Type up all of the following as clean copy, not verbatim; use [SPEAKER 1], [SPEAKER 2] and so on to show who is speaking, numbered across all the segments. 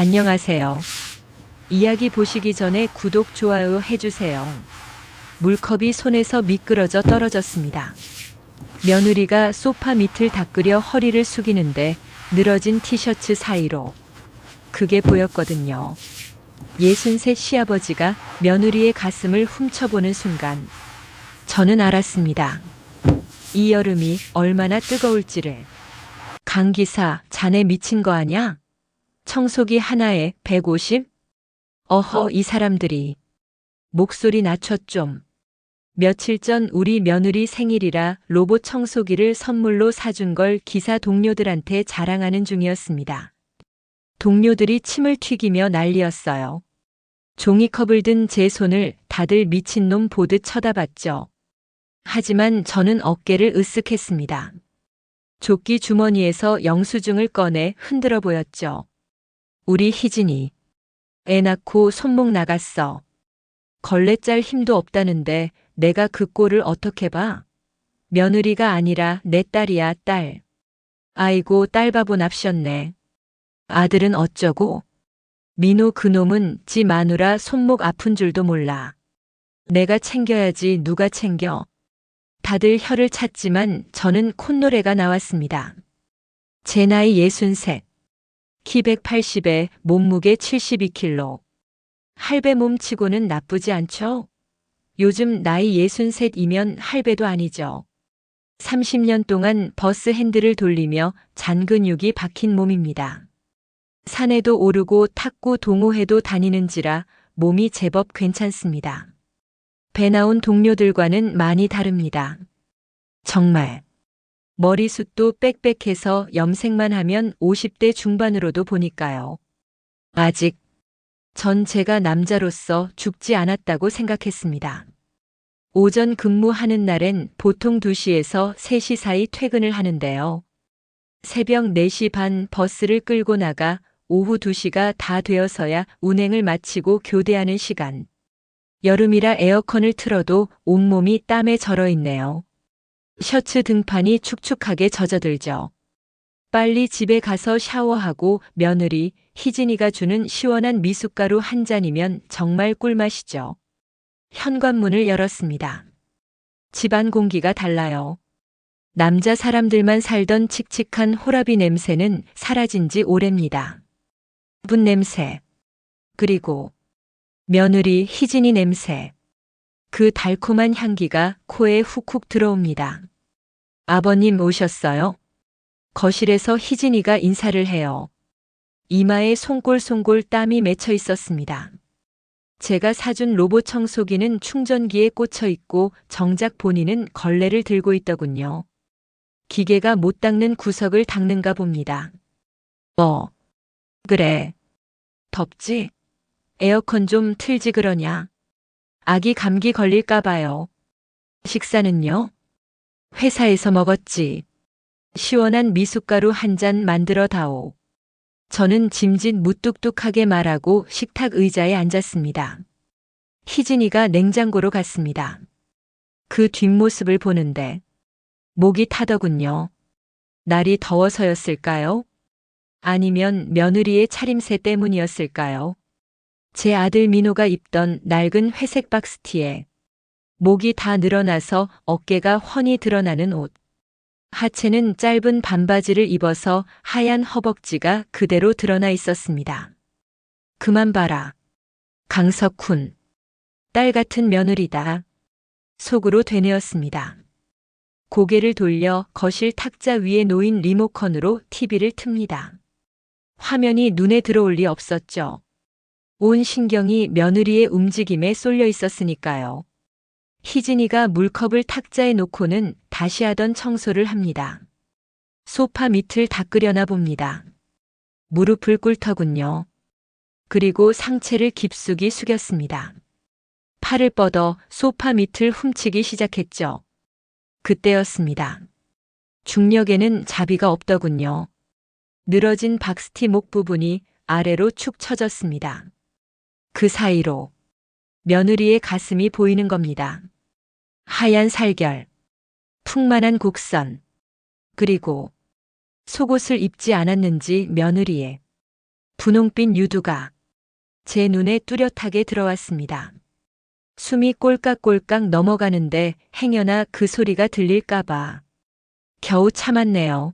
[SPEAKER 1] 안녕하세요. 이야기 보시기 전에 구독, 좋아요 해주세요. 물컵이 손에서 미끄러져 떨어졌습니다. 며느리가 소파 밑을 닦으려 허리를 숙이는데 늘어진 티셔츠 사이로 그게 보였거든요. 63 시아버지가 며느리의 가슴을 훔쳐보는 순간 저는 알았습니다. 이 여름이 얼마나 뜨거울지를. 강 기사, 자네 미친 거 아냐? 청소기 하나에 150? 어허, 이 사람들이. 목소리 낮춰 좀. 며칠 전 우리 며느리 생일이라 로봇 청소기를 선물로 사준 걸 기사 동료들한테 자랑하는 중이었습니다. 동료들이 침을 튀기며 난리였어요. 종이컵을 든 제 손을 다들 미친놈 보듯 쳐다봤죠. 하지만 저는 어깨를 으쓱했습니다. 조끼 주머니에서 영수증을 꺼내 흔들어 보였죠. 우리 희진이 애 낳고 손목 나갔어. 걸레 짤 힘도 없다는데 내가 그 꼴을 어떻게 봐? 며느리가 아니라 내 딸이야, 딸. 아이고, 딸 바보 납셨네. 아들은 어쩌고? 민호 그놈은 지 마누라 손목 아픈 줄도 몰라. 내가 챙겨야지 누가 챙겨. 다들 혀를 찼지만 저는 콧노래가 나왔습니다. 제 나이 63. 키 180에 몸무게 72kg. 할배 몸치고는 나쁘지 않죠? 요즘 나이 63이면 할배도 아니죠. 30년 동안 버스 핸들을 돌리며 잔근육이 박힌 몸입니다. 산에도 오르고 탁구 동호회도 다니는지라 몸이 제법 괜찮습니다. 배 나온 동료들과는 많이 다릅니다. 정말. 머리숱도 빽빽해서 염색만 하면 50대 중반으로도 보니까요. 아직 전 제가 남자로서 죽지 않았다고 생각했습니다. 오전 근무하는 날엔 보통 2시에서 3시 사이 퇴근을 하는데요. 새벽 4시 반 버스를 끌고 나가 오후 2시가 다 되어서야 운행을 마치고 교대하는 시간. 여름이라 에어컨을 틀어도 온몸이 땀에 절어 있네요. 셔츠 등판이 축축하게 젖어들죠. 빨리 집에 가서 샤워하고 며느리 희진이가 주는 시원한 미숫가루 한 잔이면 정말 꿀맛이죠. 현관문을 열었습니다. 집안 공기가 달라요. 남자 사람들만 살던 칙칙한 호라비 냄새는 사라진 지 오래입니다. 분 냄새. 그리고 며느리 희진이 냄새. 그 달콤한 향기가 코에 훅훅 들어옵니다. 아버님 오셨어요? 거실에서 희진이가 인사를 해요. 이마에 송골송골 땀이 맺혀 있었습니다. 제가 사준 로봇 청소기는 충전기에 꽂혀 있고 정작 본인은 걸레를 들고 있더군요. 기계가 못 닦는 구석을 닦는가 봅니다. 그래. 덥지? 에어컨 좀 틀지 그러냐? 아기 감기 걸릴까 봐요. 식사는요? 회사에서 먹었지. 시원한 미숫가루 한 잔 만들어 다오. 저는 짐짓 무뚝뚝하게 말하고 식탁 의자에 앉았습니다. 희진이가 냉장고로 갔습니다. 그 뒷모습을 보는데 목이 타더군요. 날이 더워서였을까요? 아니면 며느리의 차림새 때문이었을까요? 제 아들 민호가 입던 낡은 회색 박스티에 목이 다 늘어나서 어깨가 훤히 드러나는 옷. 하체는 짧은 반바지를 입어서 하얀 허벅지가 그대로 드러나 있었습니다. 그만 봐라. 강석훈. 딸 같은 며느리다. 속으로 되뇌었습니다. 고개를 돌려 거실 탁자 위에 놓인 리모컨으로 TV를 틉니다. 화면이 눈에 들어올 리 없었죠. 온 신경이 며느리의 움직임에 쏠려 있었으니까요. 희진이가 물컵을 탁자에 놓고는 다시 하던 청소를 합니다. 소파 밑을 닦으려나 봅니다. 무릎을 꿇더군요. 그리고 상체를 깊숙이 숙였습니다. 팔을 뻗어 소파 밑을 훔치기 시작했죠. 그때였습니다. 중력에는 자비가 없더군요. 늘어진 박스티 목 부분이 아래로 축 처졌습니다. 그 사이로 며느리의 가슴이 보이는 겁니다. 하얀 살결, 풍만한 곡선, 그리고 속옷을 입지 않았는지 며느리의 분홍빛 유두가 제 눈에 뚜렷하게 들어왔습니다. 숨이 꼴깍꼴깍 넘어가는데 행여나 그 소리가 들릴까봐 겨우 참았네요.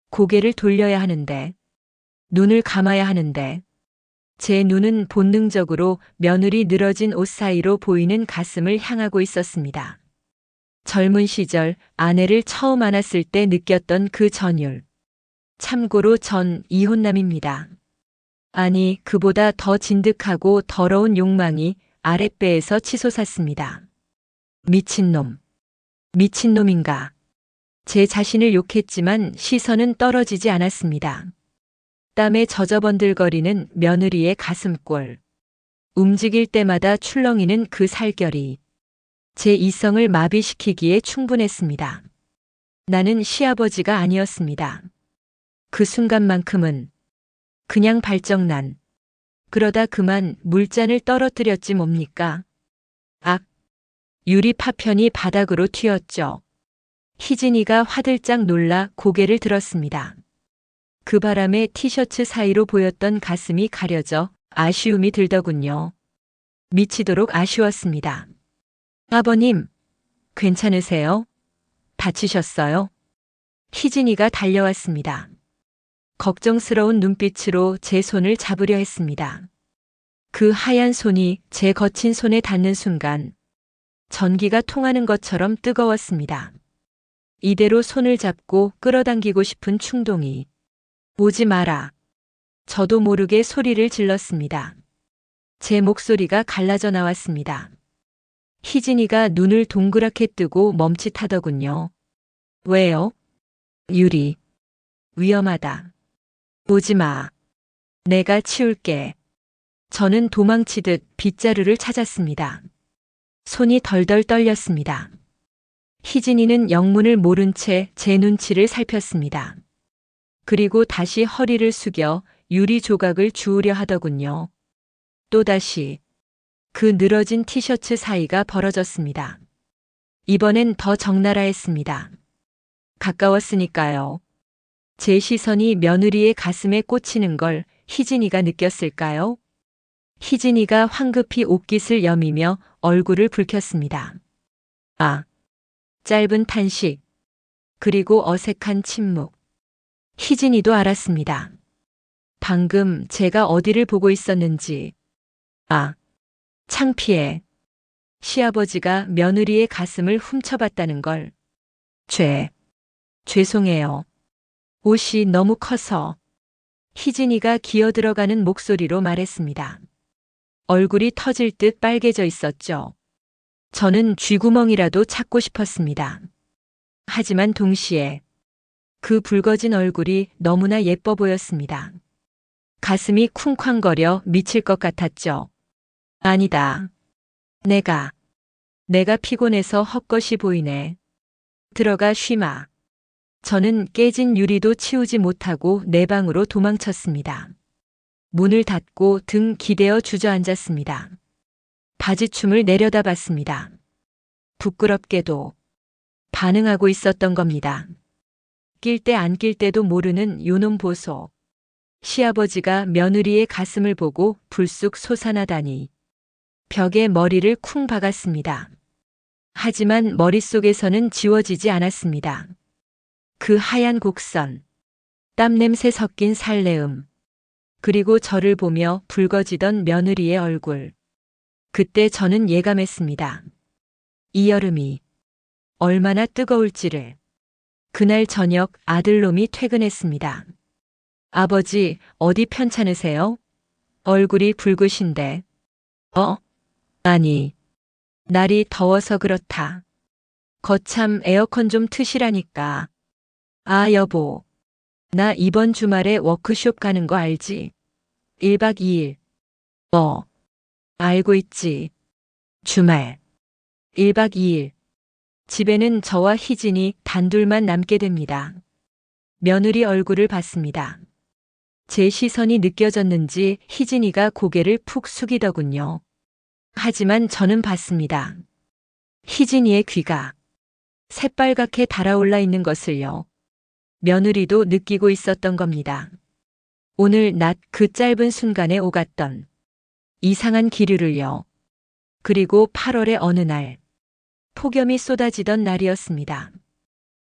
[SPEAKER 1] 고개를 돌려야 하는데, 눈을 감아야 하는데, 제 눈은 본능적으로 며느리 늘어진 옷 사이로 보이는 가슴을 향하고 있었습니다. 젊은 시절 아내를 처음 안았을 때 느꼈던 그 전율. 참고로 전 이혼남입니다. 아니, 그보다 더 진득하고 더러운 욕망이 아랫배에서 치솟았습니다. 미친놈. 미친놈인가. 제 자신을 욕했지만 시선은 떨어지지 않았습니다. 땀에 젖어번들거리는 며느리의 가슴골. 움직일 때마다 출렁이는 그 살결이 제 이성을 마비시키기에 충분했습니다. 나는 시아버지가 아니었습니다. 그 순간만큼은 그냥 발정난. 그러다 그만 물잔을 떨어뜨렸지 뭡니까? 악! 유리 파편이 바닥으로 튀었죠. 희진이가 화들짝 놀라 고개를 들었습니다. 그 바람에 티셔츠 사이로 보였던 가슴이 가려져 아쉬움이 들더군요. 미치도록 아쉬웠습니다. 아버님, 괜찮으세요? 다치셨어요? 희진이가 달려왔습니다. 걱정스러운 눈빛으로 제 손을 잡으려 했습니다. 그 하얀 손이 제 거친 손에 닿는 순간 전기가 통하는 것처럼 뜨거웠습니다. 이대로 손을 잡고 끌어당기고 싶은 충동이 오지 마라. 저도 모르게 소리를 질렀습니다. 제 목소리가 갈라져 나왔습니다. 희진이가 눈을 동그랗게 뜨고 멈칫하더군요. 왜요? 유리. 위험하다. 오지 마. 내가 치울게. 저는 도망치듯 빗자루를 찾았습니다. 손이 덜덜 떨렸습니다. 희진이는 영문을 모른 채 제 눈치를 살폈습니다. 그리고 다시 허리를 숙여 유리 조각을 주우려 하더군요. 또다시 그 늘어진 티셔츠 사이가 벌어졌습니다. 이번엔 더 적나라했습니다. 가까웠으니까요. 제 시선이 며느리의 가슴에 꽂히는 걸 희진이가 느꼈을까요? 희진이가 황급히 옷깃을 여미며 얼굴을 붉혔습니다. 아! 짧은 탄식. 그리고 어색한 침묵. 희진이도 알았습니다. 방금 제가 어디를 보고 있었는지. 아! 창피해. 시아버지가 며느리의 가슴을 훔쳐봤다는 걸. 죄송해요. 옷이 너무 커서. 희진이가 기어들어가는 목소리로 말했습니다. 얼굴이 터질 듯 빨개져 있었죠. 저는 쥐구멍이라도 찾고 싶었습니다. 하지만 동시에 그 붉어진 얼굴이 너무나 예뻐 보였습니다. 가슴이 쿵쾅거려 미칠 것 같았죠. 아니다. 내가 피곤해서 헛것이 보이네. 들어가 쉬마. 저는 깨진 유리도 치우지 못하고 내 방으로 도망쳤습니다. 문을 닫고 등 기대어 주저앉았습니다. 바지춤을 내려다봤습니다. 부끄럽게도 반응하고 있었던 겁니다. 낄 때 안 낄 때도 모르는 요놈 보소. 시아버지가 며느리의 가슴을 보고 불쑥 솟아나다니. 벽에 머리를 쿵 박았습니다. 하지만 머릿속에서는 지워지지 않았습니다. 그 하얀 곡선, 땀냄새 섞인 설레음, 그리고 저를 보며 붉어지던 며느리의 얼굴. 그때 저는 예감했습니다. 이 여름이 얼마나 뜨거울지를. 그날 저녁 아들놈이 퇴근했습니다. 아버지, 어디 편찮으세요? 얼굴이 붉으신데. 아니, 날이 더워서 그렇다. 거참 에어컨 좀 트시라니까. 아, 여보. 나 이번 주말에 워크숍 가는 거 알지? 1박 2일. 알고 있지. 주말. 1박 2일. 집에는 저와 희진이 단둘만 남게 됩니다. 며느리 얼굴을 봤습니다. 제 시선이 느껴졌는지 희진이가 고개를 푹 숙이더군요. 하지만 저는 봤습니다. 희진이의 귀가 새빨갛게 달아올라 있는 것을요. 며느리도 느끼고 있었던 겁니다. 오늘 낮 그 짧은 순간에 오갔던 이상한 기류를요. 그리고 8월의 어느 날, 폭염이 쏟아지던 날이었습니다.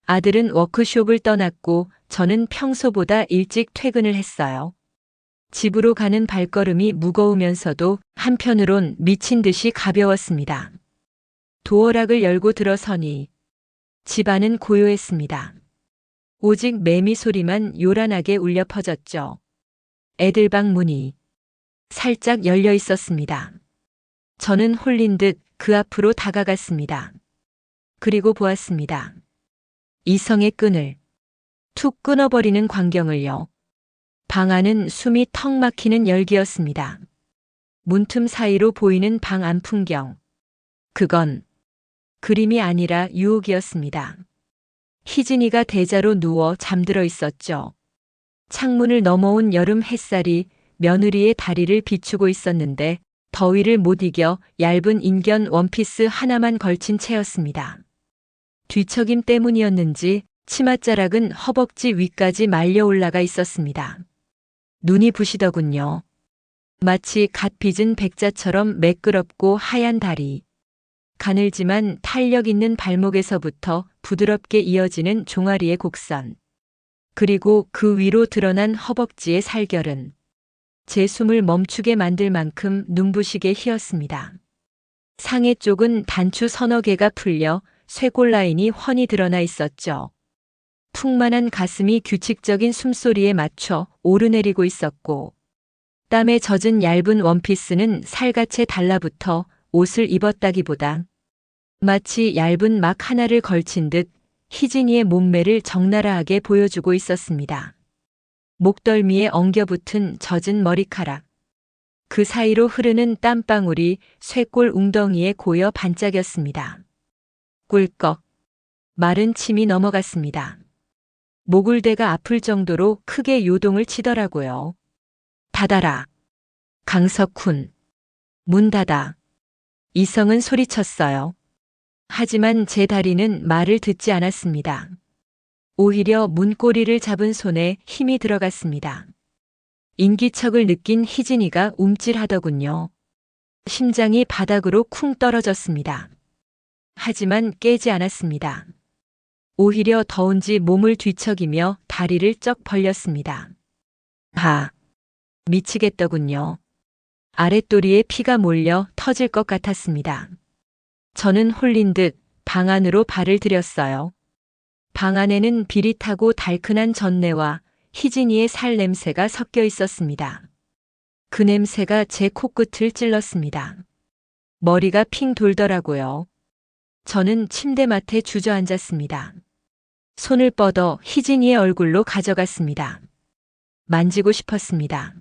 [SPEAKER 1] 아들은 워크숍을 떠났고 저는 평소보다 일찍 퇴근을 했어요. 집으로 가는 발걸음이 무거우면서도 한편으론 미친 듯이 가벼웠습니다. 도어락을 열고 들어서니 집안은 고요했습니다. 오직 매미 소리만 요란하게 울려 퍼졌죠. 애들 방 문이 살짝 열려 있었습니다. 저는 홀린 듯 그 앞으로 다가갔습니다. 그리고 보았습니다. 이성의 끈을 툭 끊어버리는 광경을요. 방 안은 숨이 턱 막히는 열기였습니다. 문틈 사이로 보이는 방 안 풍경. 그건 그림이 아니라 유혹이었습니다. 희진이가 대자로 누워 잠들어 있었죠. 창문을 넘어온 여름 햇살이 며느리의 다리를 비추고 있었는데 더위를 못 이겨 얇은 인견 원피스 하나만 걸친 채였습니다. 뒤척임 때문이었는지 치맛자락은 허벅지 위까지 말려 올라가 있었습니다. 눈이 부시더군요. 마치 갓 빚은 백자처럼 매끄럽고 하얀 다리. 가늘지만 탄력 있는 발목에서부터 부드럽게 이어지는 종아리의 곡선. 그리고 그 위로 드러난 허벅지의 살결은 제 숨을 멈추게 만들 만큼 눈부시게 휘었습니다. 상의 쪽은 단추 서너 개가 풀려 쇄골 라인이 훤히 드러나 있었죠. 풍만한 가슴이 규칙적인 숨소리에 맞춰 오르내리고 있었고 땀에 젖은 얇은 원피스는 살갗에 달라붙어 옷을 입었다기보다 마치 얇은 막 하나를 걸친 듯 희진이의 몸매를 적나라하게 보여주고 있었습니다. 목덜미에 엉겨붙은 젖은 머리카락. 그 사이로 흐르는 땀방울이 쇄골 웅덩이에 고여 반짝였습니다. 꿀꺽. 마른 침이 넘어갔습니다. 목울대가 아플 정도로 크게 요동을 치더라고요. 닫아라. 강석훈. 문 닫아. 이성은 소리쳤어요. 하지만 제 다리는 말을 듣지 않았습니다. 오히려 문고리를 잡은 손에 힘이 들어갔습니다. 인기척을 느낀 희진이가 움찔하더군요. 심장이 바닥으로 쿵 떨어졌습니다. 하지만 깨지 않았습니다. 오히려 더운지 몸을 뒤척이며 다리를 쩍 벌렸습니다. 미치겠더군요. 아랫도리에 피가 몰려 터질 것 같았습니다. 저는 홀린 듯 방 안으로 발을 들였어요. 방 안에는 비릿하고 달큰한 전내와 희진이의 살 냄새가 섞여 있었습니다. 그 냄새가 제 코끝을 찔렀습니다. 머리가 핑 돌더라고요. 저는 침대맡에 주저앉았습니다. 손을 뻗어 희진이의 얼굴로 가져갔습니다. 만지고 싶었습니다.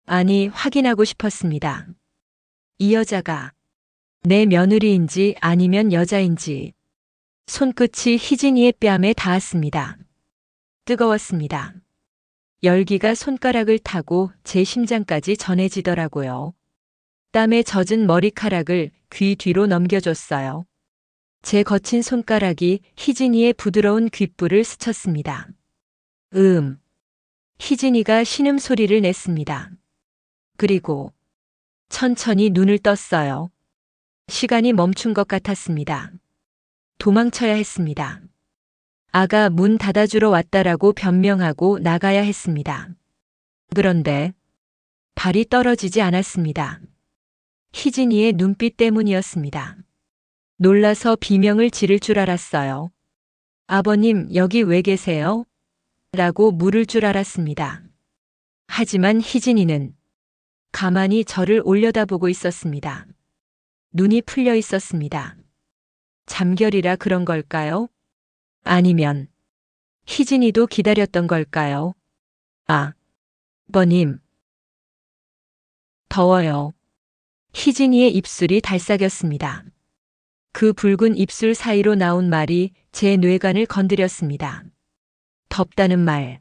[SPEAKER 1] 아니, 확인하고 싶었습니다. 이 여자가 내 며느리인지 아니면 여자인지. 손끝이 희진이의 뺨에 닿았습니다. 뜨거웠습니다. 열기가 손가락을 타고 제 심장까지 전해지더라고요. 땀에 젖은 머리카락을 귀 뒤로 넘겨줬어요. 제 거친 손가락이 희진이의 부드러운 귓불을 스쳤습니다. 희진이가 신음소리를 냈습니다. 그리고 천천히 눈을 떴어요. 시간이 멈춘 것 같았습니다. 도망쳐야 했습니다. 아가 문 닫아주러 왔다라고 변명하고 나가야 했습니다. 그런데 발이 떨어지지 않았습니다. 희진이의 눈빛 때문이었습니다. 놀라서 비명을 지를 줄 알았어요. 아버님, 여기 왜 계세요? 라고 물을 줄 알았습니다. 하지만 희진이는 가만히 저를 올려다보고 있었습니다. 눈이 풀려 있었습니다. 잠결이라 그런 걸까요? 아니면 희진이도 기다렸던 걸까요? 아버님. 더워요. 희진이의 입술이 달싹였습니다. 그 붉은 입술 사이로 나온 말이 제 뇌관을 건드렸습니다. 덥다는 말.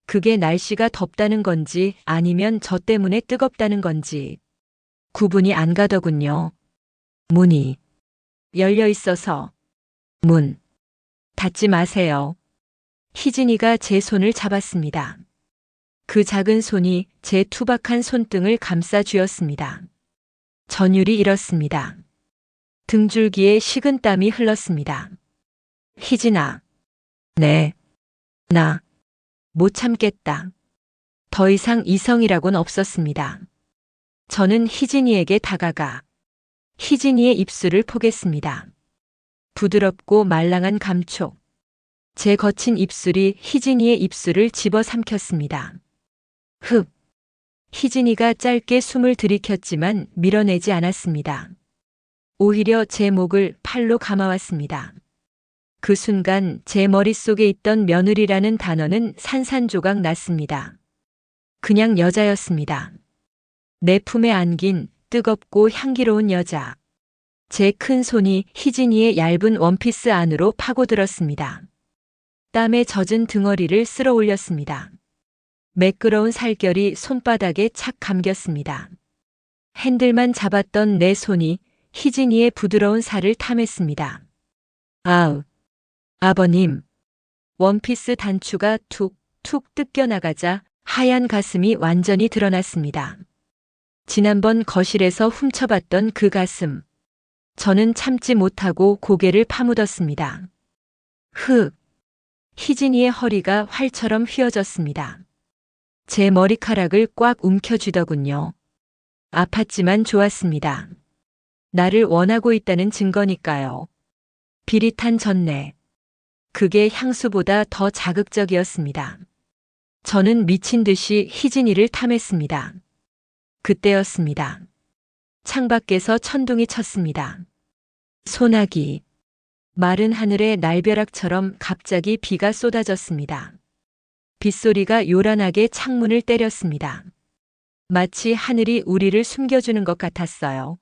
[SPEAKER 1] 그게 날씨가 덥다는 건지 아니면 저 때문에 뜨겁다는 건지 구분이 안 가더군요. 문이 열려 있어서 문 닫지 마세요. 희진이가 제 손을 잡았습니다. 그 작은 손이 제 투박한 손등을 감싸 쥐었습니다. 전율이 일었습니다. 등줄기에 식은 땀이 흘렀습니다. 희진아. 네. 나. 못 참겠다. 더 이상 이성이라곤 없었습니다. 저는 희진이에게 다가가 희진이의 입술을 포겠습니다. 부드럽고 말랑한 감촉. 제 거친 입술이 희진이의 입술을 집어삼켰습니다. 흡. 희진이가 짧게 숨을 들이켰지만 밀어내지 않았습니다. 오히려 제 목을 팔로 감아왔습니다. 그 순간 제 머릿속에 있던 며느리라는 단어는 산산조각 났습니다. 그냥 여자였습니다. 내 품에 안긴 뜨겁고 향기로운 여자. 제 큰 손이 희진이의 얇은 원피스 안으로 파고들었습니다. 땀에 젖은 등허리를 쓸어 올렸습니다. 매끄러운 살결이 손바닥에 착 감겼습니다. 핸들만 잡았던 내 손이 희진이의 부드러운 살을 탐했습니다. 아우, 아버님. 원피스 단추가 툭툭 뜯겨나가자 하얀 가슴이 완전히 드러났습니다. 지난번 거실에서 훔쳐봤던 그 가슴. 저는 참지 못하고 고개를 파묻었습니다. 흑. 희진이의 허리가 활처럼 휘어졌습니다. 제 머리카락을 꽉 움켜쥐더군요. 아팠지만 좋았습니다. 나를 원하고 있다는 증거니까요. 비릿한 전내. 그게 향수보다 더 자극적이었습니다. 저는 미친 듯이 희진이를 탐했습니다. 그때였습니다. 창밖에서 천둥이 쳤습니다. 소나기. 마른 하늘에 날벼락처럼 갑자기 비가 쏟아졌습니다. 빗소리가 요란하게 창문을 때렸습니다. 마치 하늘이 우리를 숨겨주는 것 같았어요.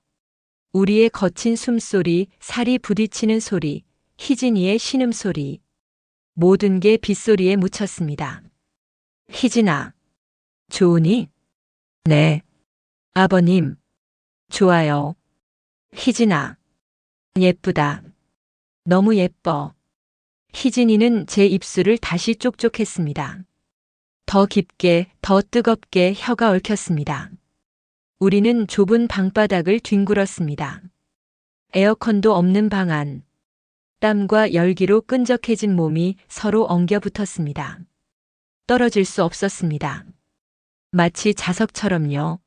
[SPEAKER 1] 우리의 거친 숨소리, 살이 부딪히는 소리, 희진이의 신음소리. 모든 게 빗소리에 묻혔습니다. 희진아. 좋으니? 네. 아버님. 좋아요. 희진아. 예쁘다. 너무 예뻐. 희진이는 제 입술을 다시 쪽쪽했습니다. 더 깊게, 더 뜨겁게 혀가 얽혔습니다. 우리는 좁은 방바닥을 뒹굴었습니다. 에어컨도 없는 방 안. 땀과 열기로 끈적해진 몸이 서로 엉겨 붙었습니다. 떨어질 수 없었습니다. 마치 자석처럼요.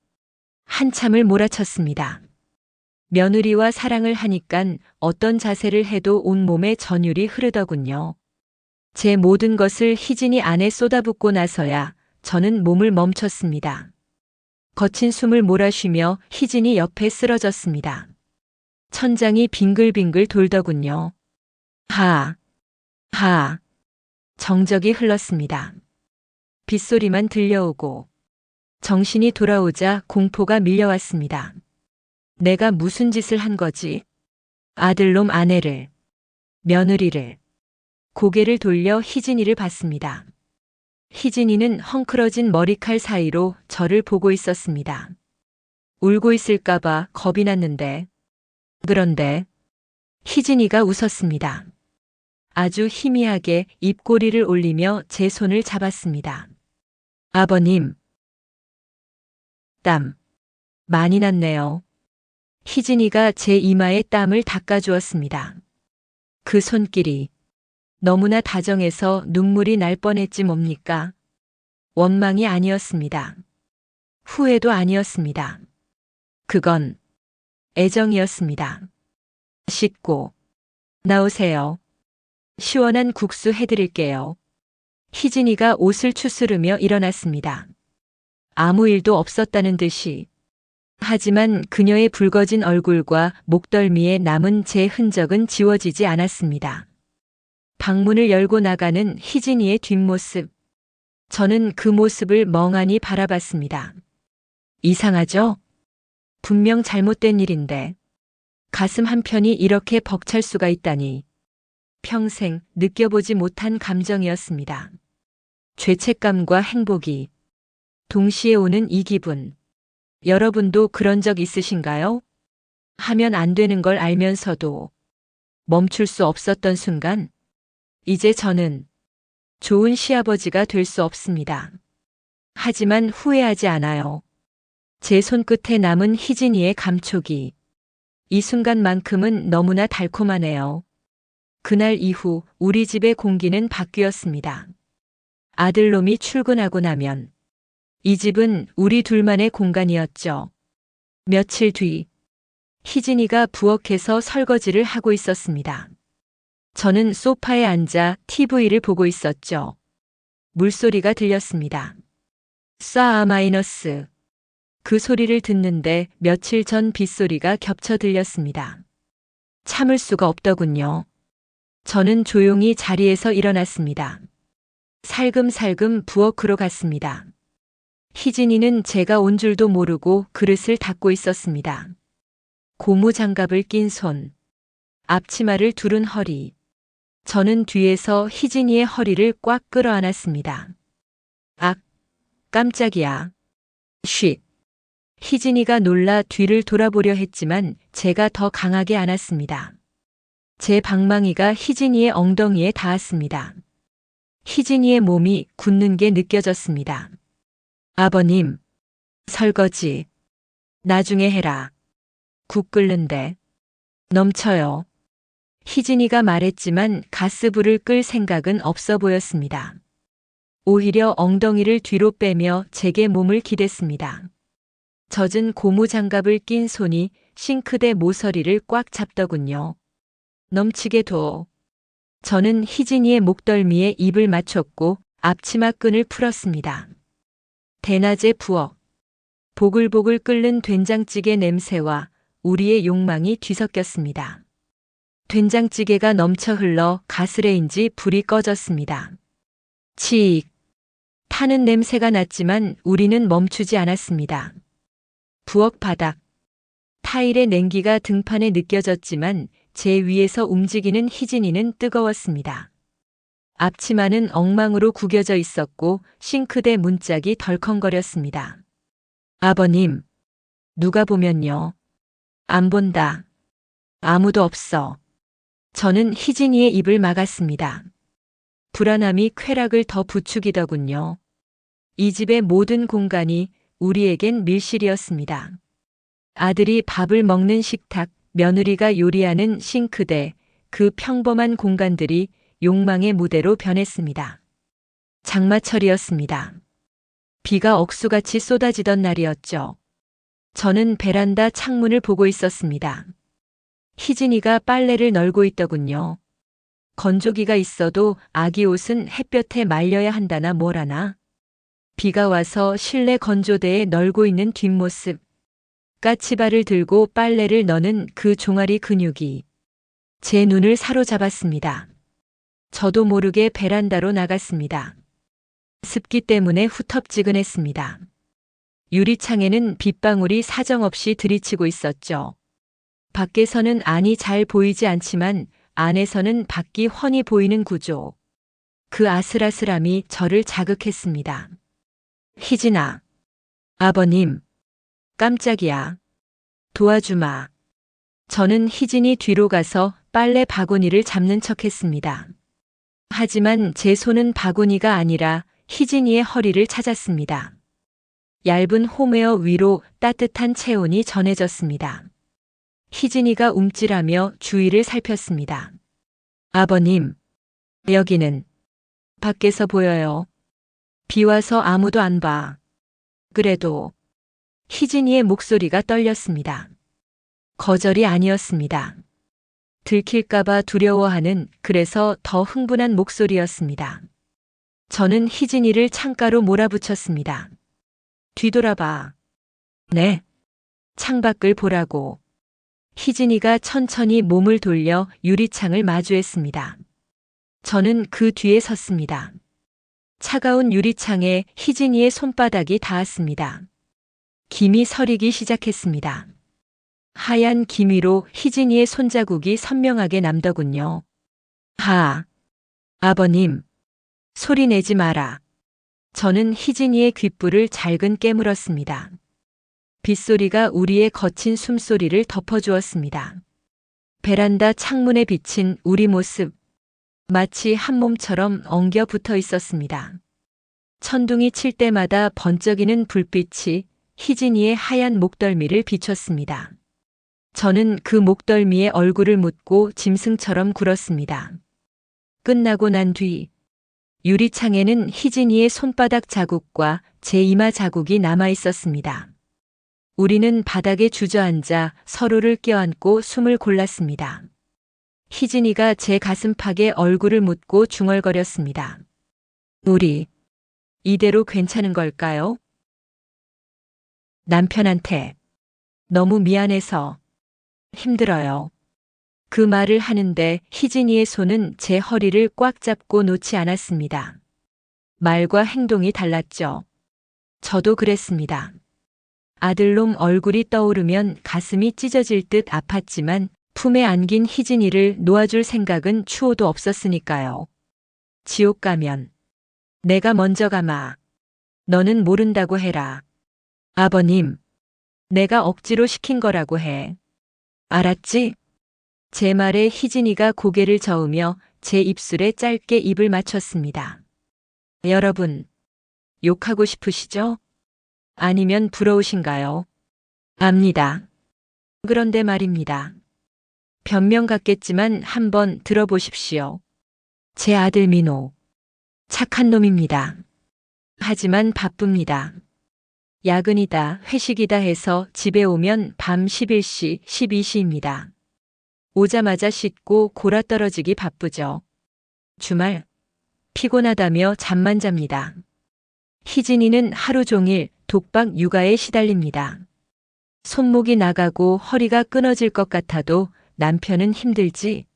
[SPEAKER 1] 한참을 몰아쳤습니다. 며느리와 사랑을 하니깐 어떤 자세를 해도 온몸에 전율이 흐르더군요. 제 모든 것을 희진이 안에 쏟아붓고 나서야 저는 몸을 멈췄습니다. 거친 숨을 몰아쉬며 희진이 옆에 쓰러졌습니다. 천장이 빙글빙글 돌더군요. 하, 하. 정적이 흘렀습니다. 빗소리만 들려오고 정신이 돌아오자 공포가 밀려왔습니다. 내가 무슨 짓을 한 거지? 아들놈 아내를, 며느리를. 고개를 돌려 희진이를 봤습니다. 희진이는 헝클어진 머리칼 사이로 저를 보고 있었습니다. 울고 있을까봐 겁이 났는데. 그런데 희진이가 웃었습니다. 아주 희미하게 입꼬리를 올리며 제 손을 잡았습니다. 아버님. 땀. 많이 났네요. 희진이가 제 이마에 땀을 닦아주었습니다. 그 손길이 너무나 다정해서 눈물이 날 뻔했지 뭡니까? 원망이 아니었습니다. 후회도 아니었습니다. 그건 애정이었습니다. 씻고 나오세요. 시원한 국수 해드릴게요. 희진이가 옷을 추스르며 일어났습니다. 아무 일도 없었다는 듯이. 하지만 그녀의 붉어진 얼굴과 목덜미에 남은 제 흔적은 지워지지 않았습니다. 방문을 열고 나가는 희진이의 뒷모습. 저는 그 모습을 멍하니 바라봤습니다. 이상하죠? 분명 잘못된 일인데 가슴 한편이 이렇게 벅찰 수가 있다니. 평생 느껴보지 못한 감정이었습니다. 죄책감과 행복이 동시에 오는 이 기분. 여러분도 그런 적 있으신가요? 하면 안 되는 걸 알면서도 멈출 수 없었던 순간, 이제 저는 좋은 시아버지가 될 수 없습니다. 하지만 후회하지 않아요. 제 손끝에 남은 희진이의 감촉이 이 순간만큼은 너무나 달콤하네요. 그날 이후 우리 집의 공기는 바뀌었습니다. 아들놈이 출근하고 나면 이 집은 우리 둘만의 공간이었죠. 며칠 뒤 희진이가 부엌에서 설거지를 하고 있었습니다. 저는 소파에 앉아 TV를 보고 있었죠. 물소리가 들렸습니다. 싸아 마이너스. 그 소리를 듣는데 며칠 전 빗소리가 겹쳐 들렸습니다. 참을 수가 없더군요. 저는 조용히 자리에서 일어났습니다. 살금살금 부엌으로 갔습니다. 희진이는 제가 온 줄도 모르고 그릇을 닦고 있었습니다. 고무장갑을 낀 손, 앞치마를 두른 허리. 저는 뒤에서 희진이의 허리를 꽉 끌어안았습니다. 악, 깜짝이야. 쉿. 희진이가 놀라 뒤를 돌아보려 했지만 제가 더 강하게 안았습니다. 제 방망이가 희진이의 엉덩이에 닿았습니다. 희진이의 몸이 굳는 게 느껴졌습니다. 아버님, 설거지. 나중에 해라. 국 끓는데. 넘쳐요. 희진이가 말했지만 가스불을 끌 생각은 없어 보였습니다. 오히려 엉덩이를 뒤로 빼며 제게 몸을 기댔습니다. 젖은 고무장갑을 낀 손이 싱크대 모서리를 꽉 잡더군요. 넘치게 둬. 저는 희진이의 목덜미에 입을 맞췄고 앞치마 끈을 풀었습니다. 대낮의 부엌. 보글보글 끓는 된장찌개 냄새와 우리의 욕망이 뒤섞였습니다. 된장찌개가 넘쳐 흘러 가스레인지 불이 꺼졌습니다. 치익. 타는 냄새가 났지만 우리는 멈추지 않았습니다. 부엌 바닥. 타일의 냉기가 등판에 느껴졌지만 제 위에서 움직이는 희진이는 뜨거웠습니다. 앞치마는 엉망으로 구겨져 있었고 싱크대 문짝이 덜컹거렸습니다. 아버님, 누가 보면요. 안 본다. 아무도 없어. 저는 희진이의 입을 막았습니다. 불안함이 쾌락을 더 부추기더군요. 이 집의 모든 공간이 우리에겐 밀실이었습니다. 아들이 밥을 먹는 식탁, 며느리가 요리하는 싱크대, 그 평범한 공간들이 욕망의 무대로 변했습니다. 장마철이었습니다. 비가 억수같이 쏟아지던 날이었죠. 저는 베란다 창문을 보고 있었습니다. 희진이가 빨래를 널고 있더군요. 건조기가 있어도 아기 옷은 햇볕에 말려야 한다나 뭐라나. 비가 와서 실내 건조대에 널고 있는 뒷모습. 까치발을 들고 빨래를 너는 그 종아리 근육이 제 눈을 사로잡았습니다. 저도 모르게 베란다로 나갔습니다. 습기 때문에 후텁지근했습니다. 유리창에는 빗방울이 사정없이 들이치고 있었죠. 밖에서는 안이 잘 보이지 않지만 안에서는 밖이 훤히 보이는 구조. 그 아슬아슬함이 저를 자극했습니다. 희진아. 아버님. 깜짝이야. 도와주마. 저는 희진이 뒤로 가서 빨래 바구니를 잡는 척했습니다. 하지만 제 손은 바구니가 아니라 희진이의 허리를 찾았습니다. 얇은 홈웨어 위로 따뜻한 체온이 전해졌습니다. 희진이가 움찔하며 주위를 살폈습니다. 아버님, 여기는 밖에서 보여요. 비 와서 아무도 안 봐. 그래도 희진이의 목소리가 떨렸습니다. 거절이 아니었습니다. 들킬까봐 두려워하는 그래서 더 흥분한 목소리였습니다. 저는 희진이를 창가로 몰아붙였습니다. 뒤돌아봐. 네. 창밖을 보라고. 희진이가 천천히 몸을 돌려 유리창을 마주했습니다. 저는 그 뒤에 섰습니다. 차가운 유리창에 희진이의 손바닥이 닿았습니다. 김이 서리기 시작했습니다. 하얀 기미로 희진이의 손자국이 선명하게 남더군요. 아버님. 소리 내지 마라. 저는 희진이의 귓불을 잘근 깨물었습니다. 빗소리가 우리의 거친 숨소리를 덮어주었습니다. 베란다 창문에 비친 우리 모습. 마치 한 몸처럼 엉겨 붙어 있었습니다. 천둥이 칠 때마다 번쩍이는 불빛이 희진이의 하얀 목덜미를 비췄습니다. 저는 그 목덜미에 얼굴을 묻고 짐승처럼 굴었습니다. 끝나고 난 뒤 유리창에는 희진이의 손바닥 자국과 제 이마 자국이 남아 있었습니다. 우리는 바닥에 주저앉아 서로를 껴안고 숨을 골랐습니다. 희진이가 제 가슴팍에 얼굴을 묻고 중얼거렸습니다. 우리 이대로 괜찮은 걸까요? 남편한테 너무 미안해서 힘들어요. 그 말을 하는데 희진이의 손은 제 허리를 꽉 잡고 놓지 않았습니다. 말과 행동이 달랐죠. 저도 그랬습니다. 아들놈 얼굴이 떠오르면 가슴이 찢어질 듯 아팠지만 품에 안긴 희진이를 놓아줄 생각은 추호도 없었으니까요. 지옥 가면 내가 먼저 가마. 너는 모른다고 해라. 아버님, 내가 억지로 시킨 거라고 해. 알았지? 제 말에 희진이가 고개를 저으며 제 입술에 짧게 입을 맞췄습니다. 여러분, 욕하고 싶으시죠? 아니면 부러우신가요? 압니다. 그런데 말입니다. 변명 같겠지만 한번 들어보십시오. 제 아들 민호. 착한 놈입니다. 하지만 바쁩니다. 야근이다, 회식이다 해서 집에 오면 밤 11시, 12시입니다. 오자마자 씻고 골아떨어지기 바쁘죠. 주말 피곤하다며 잠만 잡니다. 희진이는 하루 종일 독박 육아에 시달립니다. 손목이 나가고 허리가 끊어질 것 같아도 남편은 힘들지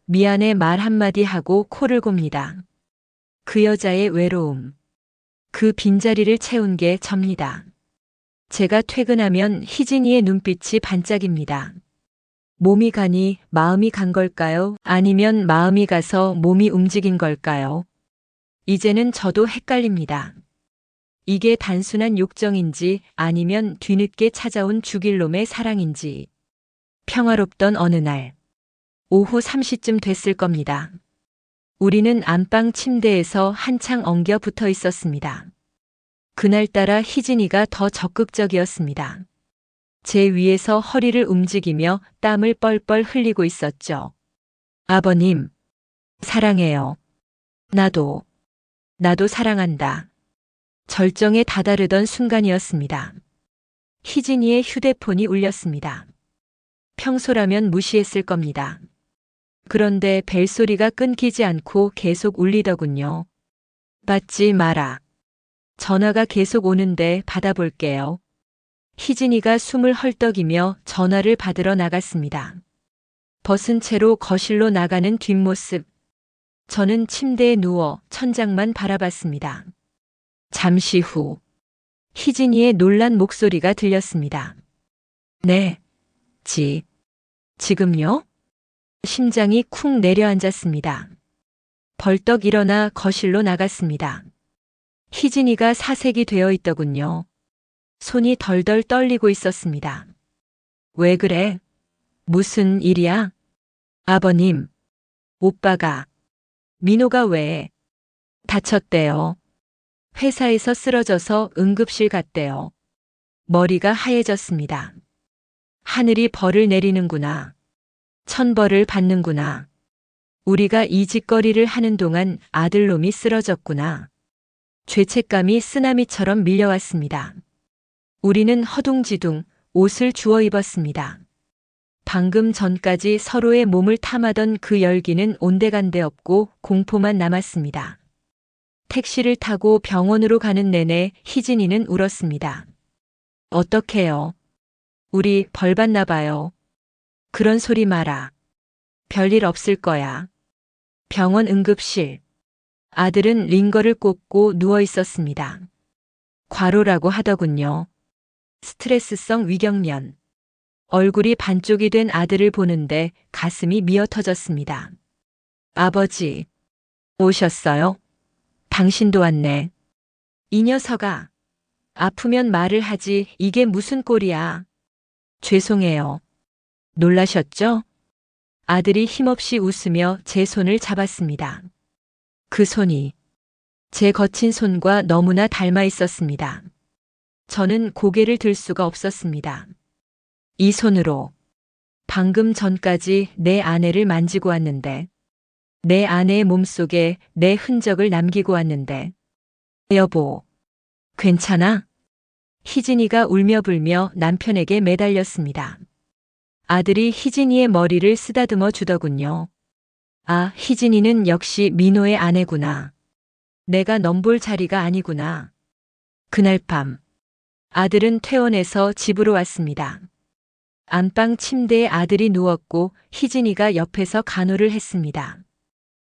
[SPEAKER 1] 미안해 말 한마디 하고 코를 곱니다. 그 여자의 외로움, 그 빈자리를 채운 게 접니다. 제가 퇴근하면 희진이의 눈빛이 반짝입니다. 몸이 가니 마음이 간 걸까요? 아니면 마음이 가서 몸이 움직인 걸까요? 이제는 저도 헷갈립니다. 이게 단순한 욕정인지 아니면 뒤늦게 찾아온 죽일 놈의 사랑인지. 평화롭던 어느 날, 오후 3시쯤 됐을 겁니다. 우리는 안방 침대에서 한창 엉겨 붙어 있었습니다. 그날따라 희진이가 더 적극적이었습니다. 제 위에서 허리를 움직이며 땀을 뻘뻘 흘리고 있었죠. 아버님, 사랑해요. 나도 사랑한다. 절정에 다다르던 순간이었습니다. 희진이의 휴대폰이 울렸습니다. 평소라면 무시했을 겁니다. 그런데 벨소리가 끊기지 않고 계속 울리더군요. 받지 마라. 전화가 계속 오는데 받아볼게요. 희진이가 숨을 헐떡이며 전화를 받으러 나갔습니다. 벗은 채로 거실로 나가는 뒷모습. 저는 침대에 누워 천장만 바라봤습니다. 잠시 후 희진이의 놀란 목소리가 들렸습니다. 네, 지금요? 심장이 쿵 내려앉았습니다. 벌떡 일어나 거실로 나갔습니다. 희진이가 사색이 되어 있더군요. 손이 덜덜 떨리고 있었습니다. 왜 그래? 무슨 일이야? 아버님, 오빠가, 민호가 왜 다쳤대요? 회사에서 쓰러져서 응급실 갔대요. 머리가 하얘졌습니다. 하늘이 벌을 내리는구나. 천벌을 받는구나. 우리가 이 짓거리를 하는 동안 아들놈이 쓰러졌구나. 죄책감이 쓰나미처럼 밀려왔습니다. 우리는 허둥지둥 옷을 주워 입었습니다. 방금 전까지 서로의 몸을 탐하던 그 열기는 온데간데 없고 공포만 남았습니다. 택시를 타고 병원으로 가는 내내 희진이는 울었습니다. 어떡해요? 우리 벌 받나 봐요. 그런 소리 마라. 별일 없을 거야. 병원 응급실. 아들은 링거를 꽂고 누워 있었습니다. 과로라고 하더군요. 스트레스성 위경련. 얼굴이 반쪽이 된 아들을 보는데 가슴이 미어 터졌습니다. 아버지, 오셨어요? 당신도 왔네. 이 녀석아. 아프면 말을 하지 이게 무슨 꼴이야. 죄송해요. 놀라셨죠? 아들이 힘없이 웃으며 제 손을 잡았습니다. 그 손이 제 거친 손과 너무나 닮아 있었습니다. 저는 고개를 들 수가 없었습니다. 이 손으로 방금 전까지 내 아내를 만지고 왔는데, 내 아내의 몸속에 내 흔적을 남기고 왔는데, 여보, 괜찮아? 희진이가 울며 불며 남편에게 매달렸습니다. 아들이 희진이의 머리를 쓰다듬어 주더군요. 아, 희진이는 역시 민호의 아내구나. 내가 넘볼 자리가 아니구나. 그날 밤, 아들은 퇴원해서 집으로 왔습니다. 안방 침대에 아들이 누웠고 희진이가 옆에서 간호를 했습니다.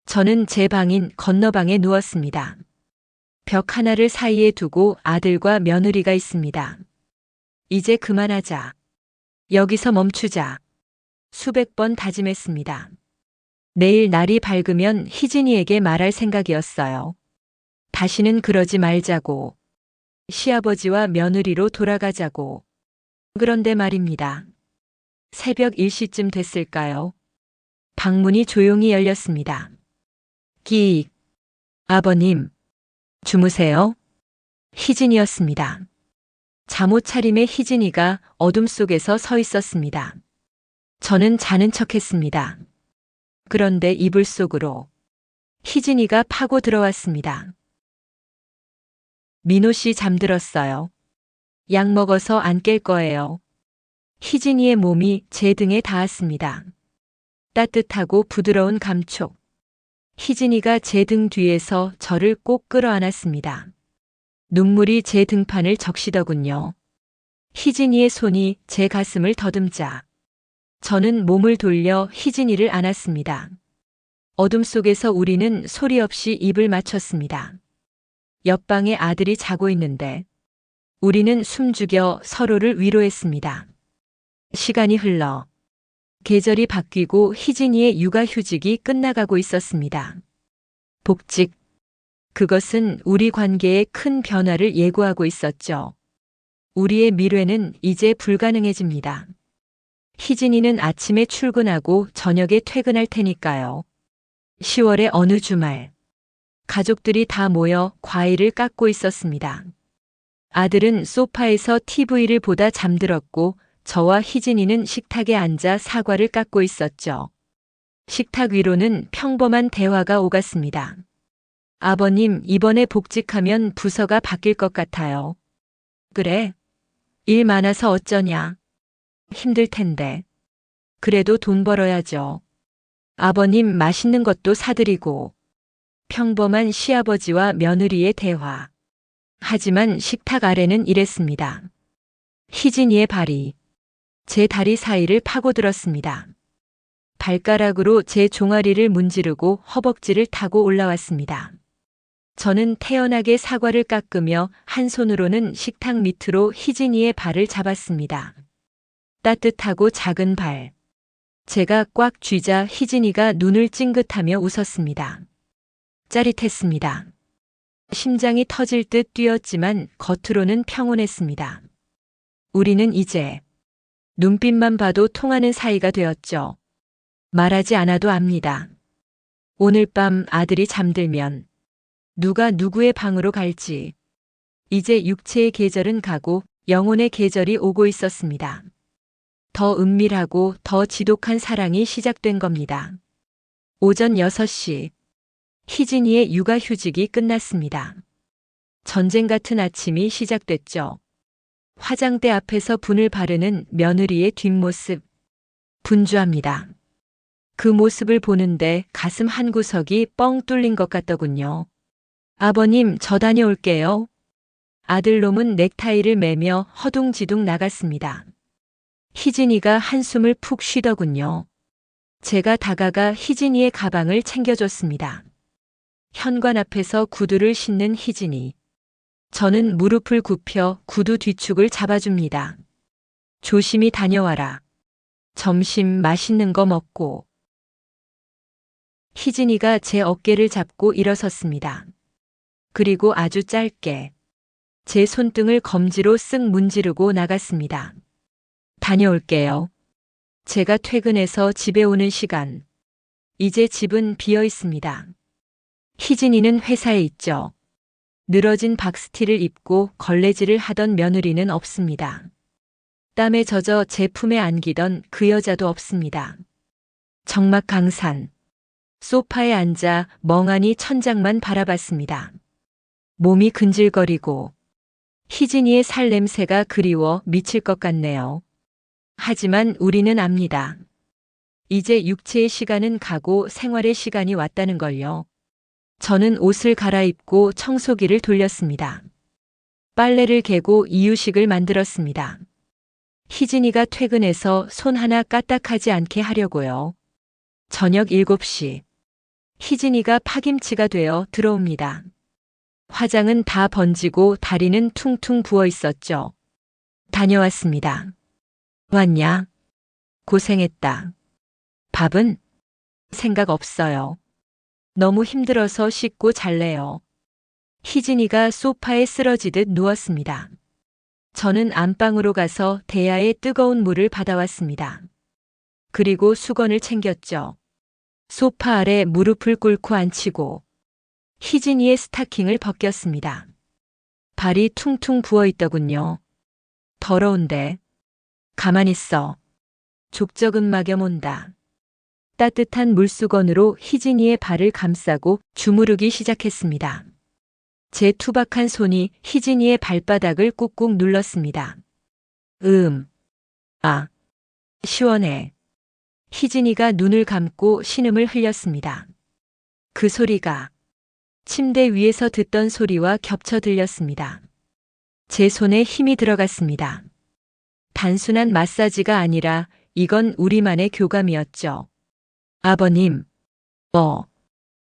[SPEAKER 1] 저는 제 방인 건너방에 누웠습니다. 벽 하나를 사이에 두고 아들과 며느리가 있습니다. 이제 그만하자. 여기서 멈추자. 수백 번 다짐했습니다. 내일 날이 밝으면 희진이에게 말할 생각이었어요. 다시는 그러지 말자고. 시아버지와 며느리로 돌아가자고. 그런데 말입니다. 새벽 1시쯤 됐을까요? 방문이 조용히 열렸습니다. 끼익. 아버님, 주무세요? 희진이었습니다. 잠옷 차림의 희진이가 어둠 속에서 서 있었습니다. 저는 자는 척했습니다. 그런데 이불 속으로 희진이가 파고 들어왔습니다. 민호 씨 잠들었어요. 약 먹어서 안 깰 거예요. 희진이의 몸이 제 등에 닿았습니다. 따뜻하고 부드러운 감촉. 희진이가 제 등 뒤에서 저를 꼭 끌어안았습니다. 눈물이 제 등판을 적시더군요. 희진이의 손이 제 가슴을 더듬자 저는 몸을 돌려 희진이를 안았습니다. 어둠 속에서 우리는 소리 없이 입을 맞췄습니다. 옆방에 아들이 자고 있는데 우리는 숨죽여 서로를 위로했습니다. 시간이 흘러 계절이 바뀌고 희진이의 육아휴직이 끝나가고 있었습니다. 복직. 그것은 우리 관계에 큰 변화를 예고하고 있었죠. 우리의 미래는 이제 불가능해집니다. 희진이는 아침에 출근하고 저녁에 퇴근할 테니까요. 10월의 어느 주말, 가족들이 다 모여 과일을 깎고 있었습니다. 아들은 소파에서 TV를 보다 잠들었고 저와 희진이는 식탁에 앉아 사과를 깎고 있었죠. 식탁 위로는 평범한 대화가 오갔습니다. 아버님, 이번에 복직하면 부서가 바뀔 것 같아요. 그래? 일 많아서 어쩌냐? 힘들 텐데. 그래도 돈 벌어야죠. 아버님 맛있는 것도 사드리고. 평범한 시아버지와 며느리의 대화. 하지만 식탁 아래는 이랬습니다. 희진이의 발이 제 다리 사이를 파고들었습니다. 발가락으로 제 종아리를 문지르고 허벅지를 타고 올라왔습니다. 저는 태연하게 사과를 깎으며 한 손으로는 식탁 밑으로 희진이의 발을 잡았습니다. 따뜻하고 작은 발. 제가 꽉 쥐자 희진이가 눈을 찡긋하며 웃었습니다. 짜릿했습니다. 심장이 터질 듯 뛰었지만 겉으로는 평온했습니다. 우리는 이제 눈빛만 봐도 통하는 사이가 되었죠. 말하지 않아도 압니다. 오늘 밤 아들이 잠들면 누가 누구의 방으로 갈지. 이제 육체의 계절은 가고 영혼의 계절이 오고 있었습니다. 더 은밀하고 더 지독한 사랑이 시작된 겁니다. 오전 6시, 희진이의 육아휴직이 끝났습니다. 전쟁 같은 아침이 시작됐죠. 화장대 앞에서 분을 바르는 며느리의 뒷모습. 분주합니다. 그 모습을 보는데 가슴 한 구석이 뻥 뚫린 것 같더군요. 아버님, 저 다녀올게요. 아들놈은 넥타이를 매며 허둥지둥 나갔습니다. 희진이가 한숨을 푹 쉬더군요. 제가 다가가 희진이의 가방을 챙겨줬습니다. 현관 앞에서 구두를 신는 희진이. 저는 무릎을 굽혀 구두 뒤축을 잡아줍니다. 조심히 다녀와라. 점심 맛있는 거 먹고. 희진이가 제 어깨를 잡고 일어섰습니다. 그리고 아주 짧게 제 손등을 검지로 쓱 문지르고 나갔습니다. 다녀올게요. 제가 퇴근해서 집에 오는 시간. 이제 집은 비어 있습니다. 희진이는 회사에 있죠. 늘어진 박스티를 입고 걸레질을 하던 며느리는 없습니다. 땀에 젖어 제품에 안기던 그 여자도 없습니다. 정막 강산. 소파에 앉아 멍하니 천장만 바라봤습니다. 몸이 근질거리고 희진이의 살 냄새가 그리워 미칠 것 같네요. 하지만 우리는 압니다. 이제 육체의 시간은 가고 생활의 시간이 왔다는 걸요. 저는 옷을 갈아입고 청소기를 돌렸습니다. 빨래를 개고 이유식을 만들었습니다. 희진이가 퇴근해서 손 하나 까딱하지 않게 하려고요. 저녁 7시. 희진이가 파김치가 되어 들어옵니다. 화장은 다 번지고 다리는 퉁퉁 부어 있었죠. 다녀왔습니다. 왔냐? 고생했다. 밥은? 생각 없어요. 너무 힘들어서 씻고 잘래요. 희진이가 소파에 쓰러지듯 누웠습니다. 저는 안방으로 가서 대야에 뜨거운 물을 받아왔습니다. 그리고 수건을 챙겼죠. 소파 아래 무릎을 꿇고 앉히고 희진이의 스타킹을 벗겼습니다. 발이 퉁퉁 부어 있더군요. 더러운데. 가만 있어. 족적은 막여몬다. 따뜻한 물수건으로 희진이의 발을 감싸고 주무르기 시작했습니다. 제 투박한 손이 희진이의 발바닥을 꾹꾹 눌렀습니다. 아, 시원해. 희진이가 눈을 감고 신음을 흘렸습니다. 그 소리가 침대 위에서 듣던 소리와 겹쳐 들렸습니다. 제 손에 힘이 들어갔습니다. 단순한 마사지가 아니라 이건 우리만의 교감이었죠. 아버님,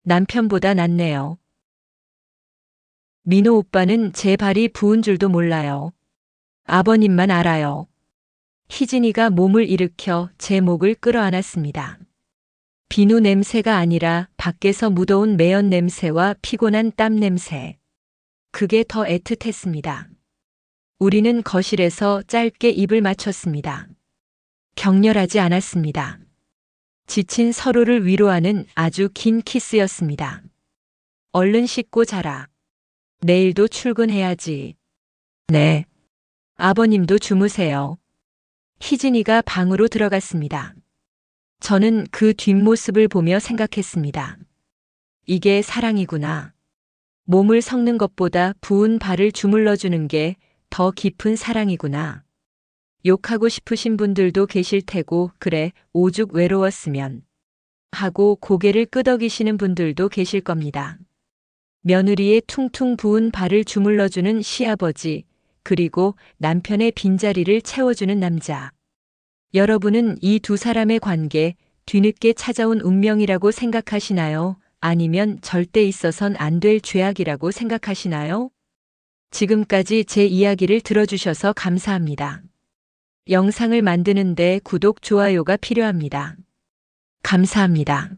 [SPEAKER 1] 남편보다 낫네요. 민호 오빠는 제 발이 부은 줄도 몰라요. 아버님만 알아요. 희진이가 몸을 일으켜 제 목을 끌어안았습니다. 비누 냄새가 아니라 밖에서 묻어온 매연 냄새와 피곤한 땀 냄새. 그게 더 애틋했습니다. 우리는 거실에서 짧게 입을 맞췄습니다. 격렬하지 않았습니다. 지친 서로를 위로하는 아주 긴 키스였습니다. 얼른 씻고 자라. 내일도 출근해야지. 네. 아버님도 주무세요. 희진이가 방으로 들어갔습니다. 저는 그 뒷모습을 보며 생각했습니다. 이게 사랑이구나. 몸을 섞는 것보다 부은 발을 주물러주는 게 더 깊은 사랑이구나. 욕하고 싶으신 분들도 계실 테고 그래 오죽 외로웠으면 하고 고개를 끄덕이시는 분들도 계실 겁니다. 며느리의 퉁퉁 부은 발을 주물러주는 시아버지 그리고 남편의 빈자리를 채워주는 남자. 여러분은 이 두 사람의 관계 뒤늦게 찾아온 운명이라고 생각하시나요? 아니면 절대 있어선 안 될 죄악이라고 생각하시나요? 지금까지 제 이야기를 들어주셔서 감사합니다. 영상을 만드는데 구독, 좋아요가 필요합니다. 감사합니다.